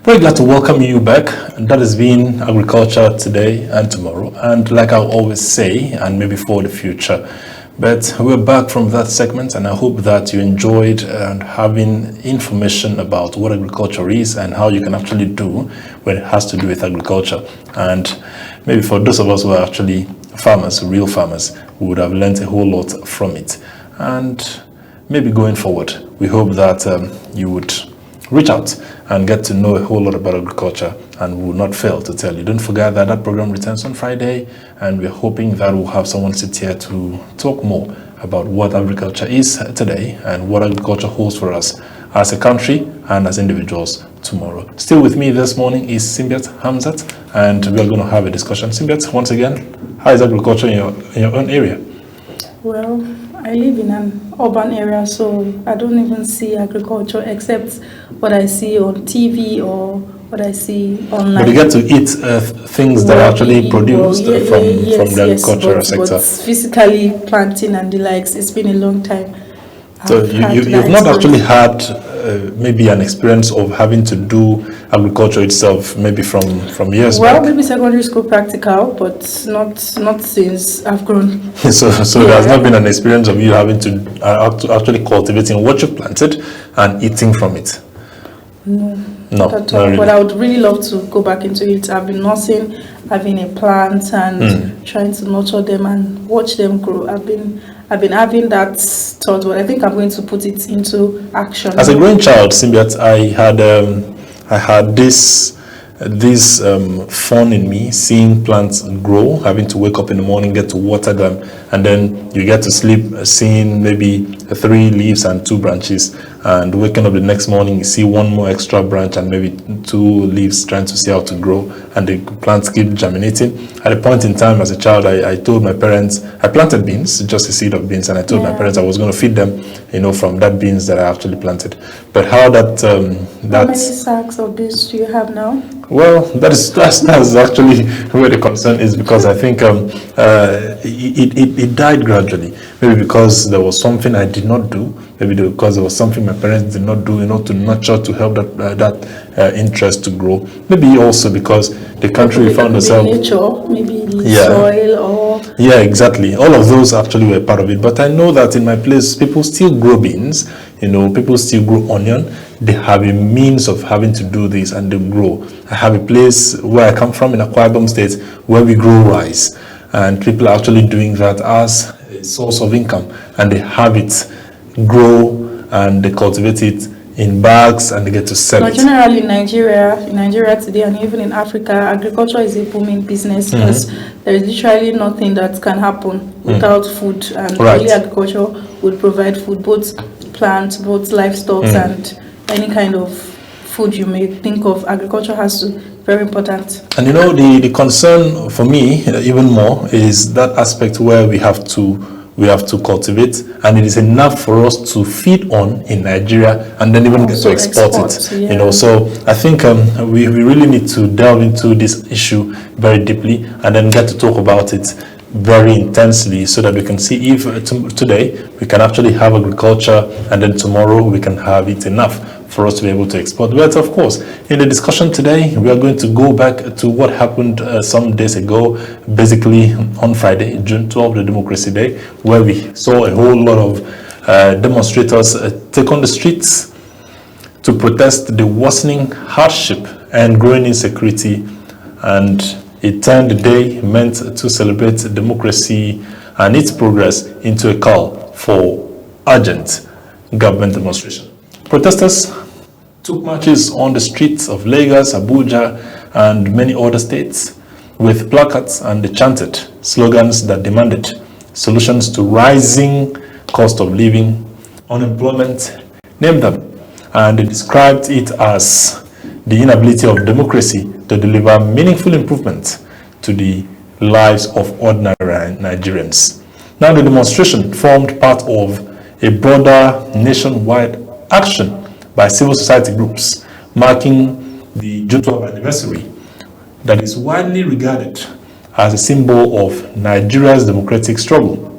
Very glad to welcome you back. And that has been Agriculture Today and Tomorrow. And like I always say, and maybe for the future, but we're back from that segment, and I hope that you enjoyed having information about what agriculture is and how you can actually do when it has to do with agriculture. And maybe for those of us who are actually farmers, real farmers, we would have learned a whole lot from it. And maybe going forward, we hope that you would reach out and get to know a whole lot about agriculture, and we will not fail to tell you. Don't forget that that program returns on Friday, and we're hoping that we'll have someone sit here to talk more about what agriculture is today and what agriculture holds for us as a country and as individuals tomorrow. Still with me this morning is Simbiat Hamzat, and we're going to have a discussion. Simbiat, once again, how is agriculture in your own area? Well, I live in an urban area, so I don't even see agriculture except what I see on TV or what I see online. But you get to eat things that are actually produced from the agricultural sector. But physically planting and the likes, it's been a long time. So you've not actually had maybe an experience of having to do agriculture itself, maybe from years back? Well, maybe secondary school practical, but not since I've grown. So there has not been an experience of you having to actually cultivating what you've planted and eating from it? No, not at all. Really. But I would really love to go back into it. I've been nursing, having a plant and trying to nurture them and watch them grow. I've been having that thought, but I think I'm going to put it into action. As a growing child, Simbiat, I had this fun in me, seeing plants grow, having to wake up in the morning, get to water them, and then you get to sleep seeing maybe 3 leaves and 2 branches, and waking up the next morning, you see 1 more extra branch and maybe 2 leaves, trying to see how to grow, and the plants keep germinating. At a point in time as a child, I told my parents, I planted beans, just a seed of beans, and I told my parents I was going to feed them, from that beans that I actually planted. But how how many sacks of beans do you have now? Well, that's actually where the concern is, because I think it died gradually. Maybe because there was something I did not do. Maybe because there was something my parents did not do, to nurture, to help that interest to grow. Maybe also because the country we found ourselves. Nature, maybe the soil or. Yeah, exactly. All of those actually were part of it. But I know that in my place, people still grow beans. People still grow onion. They have a means of having to do this, and they grow. I have a place where I come from in Akwa Ibom State where we grow rice, and people are actually doing that as a source of income, and they have it grow and they cultivate it in bags and they get to sell it. Generally in Nigeria today, and even in Africa, agriculture is a booming business because there is literally nothing that can happen without food, and only agriculture would provide food, both plants, both livestock, and any kind of food you may think of. Agriculture has to very important. And the concern for me even more is that aspect where we have to cultivate, and it is enough for us to feed on in Nigeria and then even get to export it. Yeah. So I think we really need to delve into this issue very deeply and then get to talk about it very intensely, so that we can see if today we can actually have agriculture, and then tomorrow we can have it enough for us to be able to export. But of course, in the discussion today, we are going to go back to what happened some days ago, basically on Friday, June 12th, the Democracy Day, where we saw a whole lot of demonstrators take on the streets to protest the worsening hardship and growing insecurity. And it turned the day meant to celebrate democracy and its progress into a call for urgent government demonstration. Protesters took marches on the streets of Lagos, Abuja, and many other states with placards, and they chanted slogans that demanded solutions to rising cost of living, unemployment, name them, and they described it as the inability of democracy to deliver meaningful improvement to the lives of ordinary Nigerians. Now, the demonstration formed part of a broader nationwide action by civil society groups marking the June 12th anniversary that is widely regarded as a symbol of Nigeria's democratic struggle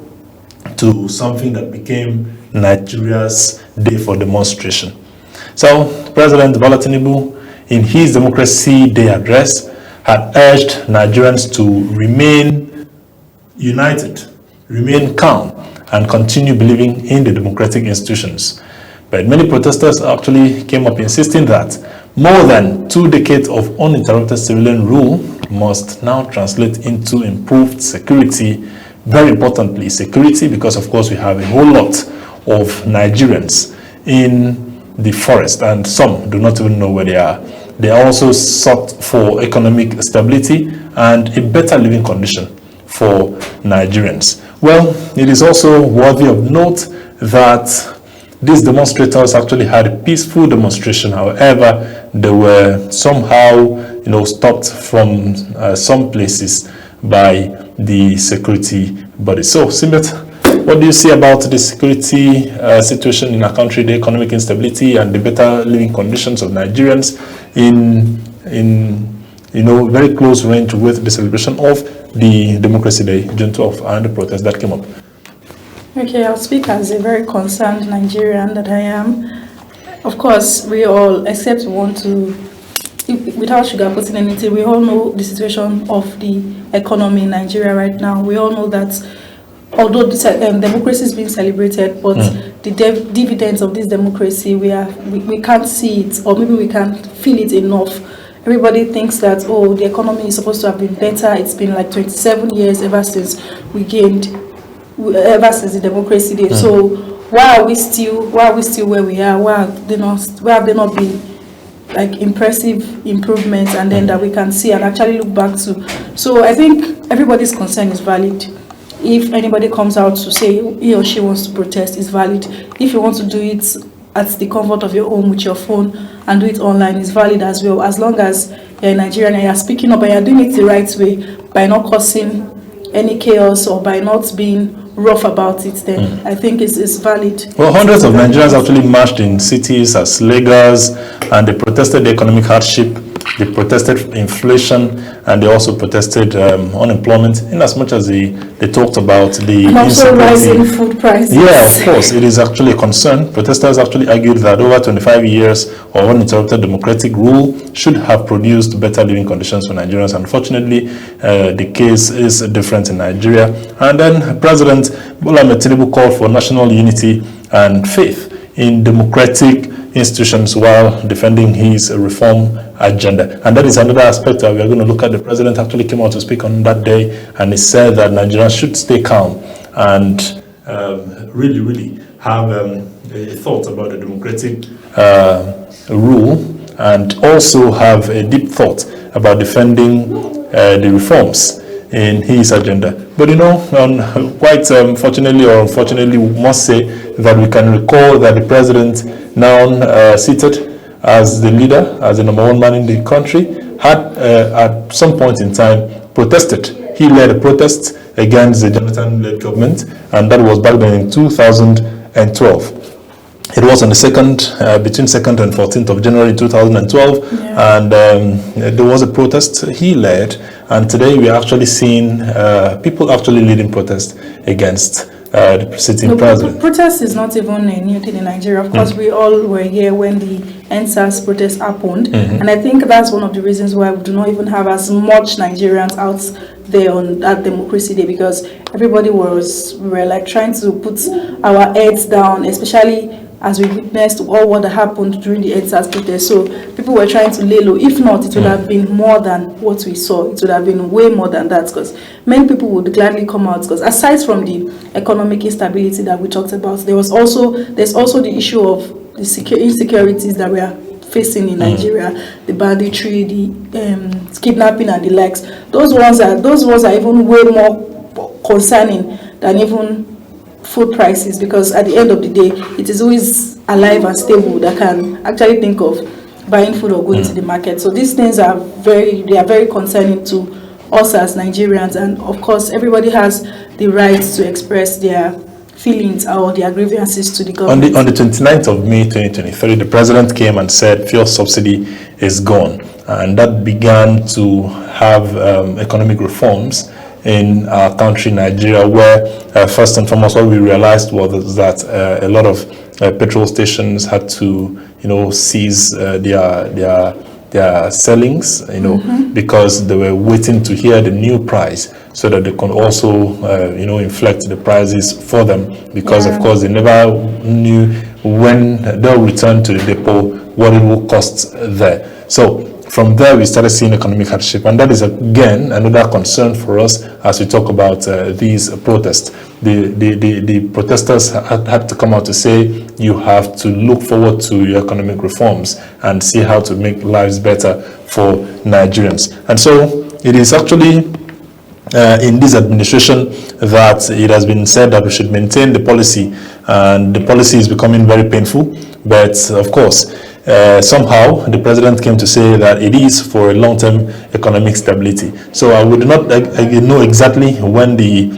to something that became Nigeria's Day for Demonstration. So President Bola Tinubu in his Democracy Day address, had urged Nigerians to remain united, remain calm, and continue believing in the democratic institutions. But many protesters actually came up insisting that more than 2 decades of uninterrupted civilian rule must now translate into improved security. Very importantly, security, because of course we have a whole lot of Nigerians in the forest, and some do not even know where they are. They also sought for economic stability and a better living condition for Nigerians. Well, it is also worthy of note that these demonstrators actually had a peaceful demonstration. However, they were somehow, stopped from some places by the security body. So, Simbet, what do you see about the security situation in our country, the economic instability, and the better living conditions of Nigerians in very close range with the celebration of the Democracy Day, June 12th, and the protest that came up? Okay, I'll speak as a very concerned Nigerian that I am. Of course, we all, except we want to, without sugarcoating anything, we all know the situation of the economy in Nigeria right now. We all know that although democracy is being celebrated, but the dividends of this democracy, we can't see it, or maybe we can't feel it enough. Everybody thinks that, the economy is supposed to have been better. It's been like 27 years ever since the Democracy Day. So why are we still where we are? Why have they not been like impressive improvements, and then that we can see and actually look back to? So I think everybody's concern is valid. If anybody comes out to say he or she wants to protest, it's valid. If you want to do it at the comfort of your home with your phone and do it online, is valid as well, as long as you're in Nigeria and you're speaking up and you're doing it the right way, by not causing any chaos or by not being rough about it, then I think it's valid. Well, hundreds of Nigerians actually marched in cities as Lagos, and they protested the economic hardship, they protested inflation, and they also protested unemployment, in as much as they talked about the also rising food prices. Yeah, of course, it is actually a concern. Protesters actually argued that over 25 years of uninterrupted democratic rule should have produced better living conditions for Nigerians. Unfortunately, the case is different in Nigeria. And then President Bola Ahmed Tinubu called for national unity and faith in democratic institutions while defending his reform agenda. And that is another aspect that we are going to look at. The president actually came out to speak on that day, and he said that Nigerians should stay calm and really have a thought about the democratic rule, and also have a deep thought about defending the reforms in his agenda. But quite fortunately or unfortunately, we must say that we can recall that the president, now seated as the leader, as the number one man in the country, had at some point in time protested. He led a protest against the Jonathan-led government, and that was back then in 2012. It was on the between 2nd and 14th of January 2012, and there was a protest he led, and today we are actually seeing people actually leading protests against the sitting president. Protest is not even a new thing in Nigeria. Of course, we all were here when the NSAS protest happened, and I think that's one of the reasons why we do not even have as much Nigerians out there on that Democracy Day, because everybody were like trying to put our heads down, especially as we witnessed all what happened during the NSAS protest. So people were trying to lay low. If not, it would have been more than what we saw. It would have been way more than that, because many people would gladly come out. Because aside from the economic instability that we talked about, there's also the issue of the insecurities that we are facing in Nigeria, the banditry, the kidnapping, and the likes. Those ones are even way more concerning than even food prices, because at the end of the day, it is always alive and stable that can actually think of buying food or going to the market. So these things are very concerning to us as Nigerians, and of course everybody has the right to express their feelings or their grievances to the government. On the 29th of May 2023, the president came and said fuel subsidy is gone, and that began to have economic reforms in our country, Nigeria, where first and foremost what we realized was that a lot of petrol stations had to cease their their sellings, because they were waiting to hear the new price so that they can also, inflect the prices for them, because of course they never knew when they'll return to the depot what it will cost there. So from there, we started seeing economic hardship, and that is again another concern for us as we talk about these protests. The protesters had to come out to say you have to look forward to your economic reforms and see how to make lives better for Nigerians. And so it is actually in this administration that it has been said that we should maintain the policy, and the policy is becoming very painful. But of course, somehow the president came to say that it is for a long-term economic stability. So I would not know exactly when the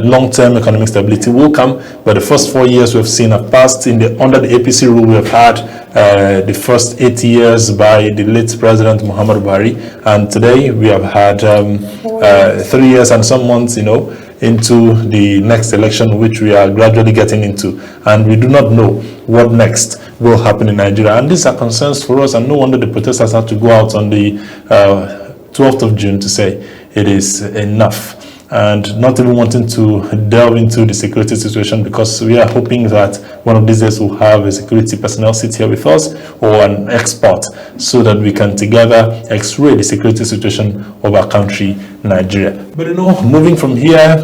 long-term economic stability will come, but the first 4 years we've seen have passed. Under the APC rule, we have had the first 8 years by the late President Muhammadu Buhari, and today we have had 3 years and some months, into the next election, which we are gradually getting into, and we do not know what next will happen in Nigeria. And these are concerns for us, and no wonder the protesters had to go out on the 12th of June to say it is enough, and not even wanting to delve into the security situation, because we are hoping that one of these days we'll have a security personnel sit here with us, or an expert, so that we can together x-ray the security situation of our country, Nigeria. But moving from here,